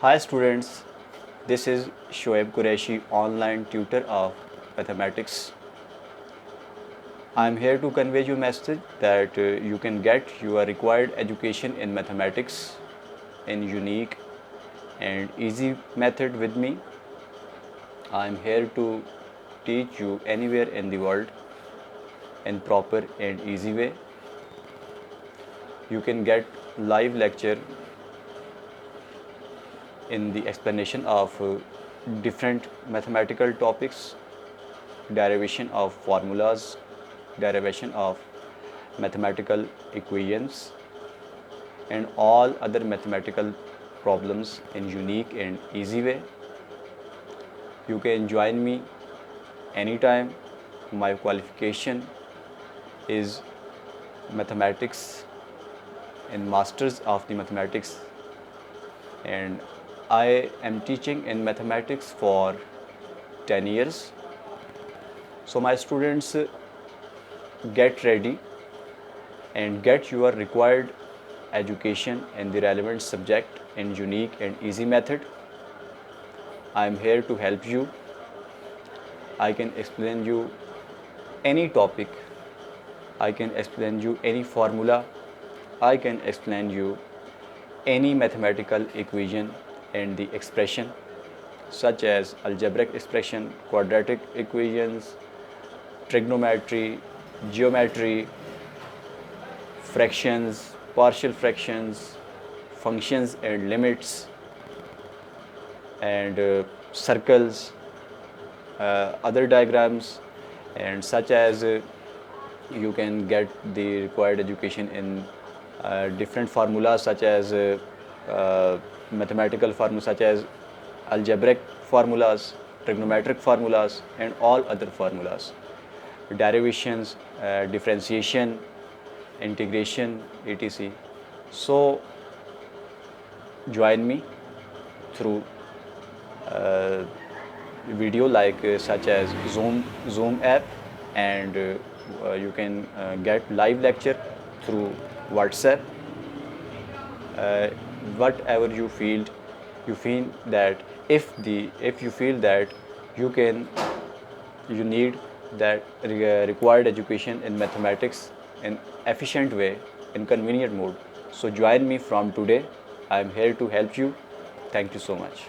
Hi students, this is AL-Quraish, online tutor of mathematics. I am here to convey you a message that you can get your required education in mathematics in unique and easy method with me. I am here to teach you anywhere in the world in proper and easy way. You can get live lecture in the explanation of different mathematical topics, derivation of formulas, derivation of mathematical equations, and all other mathematical problems in unique and easy way. You can join me anytime. My qualification is mathematics and masters of the mathematics, and I am teaching in mathematics for 10 years. So my students, get ready and get your required education in the relevant subject in unique and easy method. I am here to help you. I can explain you any topic. I can explain you any formula. I can explain you any mathematical equation and the expression such as algebraic expression, quadratic equations, trigonometry, geometry, fractions, partial fractions, functions and limits, and circles, other diagrams, and such as you can get the required education in different formulas such as mathematical formulas such as algebraic formulas, trigonometric formulas, and all other formulas, derivations, differentiation, integration, etc. So join me through video like such as Zoom app, and you can get live lecture through WhatsApp. Whatever you feel that if you feel that you need that required education in mathematics in efficient way, in convenient mode, so join me from today. I am here to help you. Thank you so much.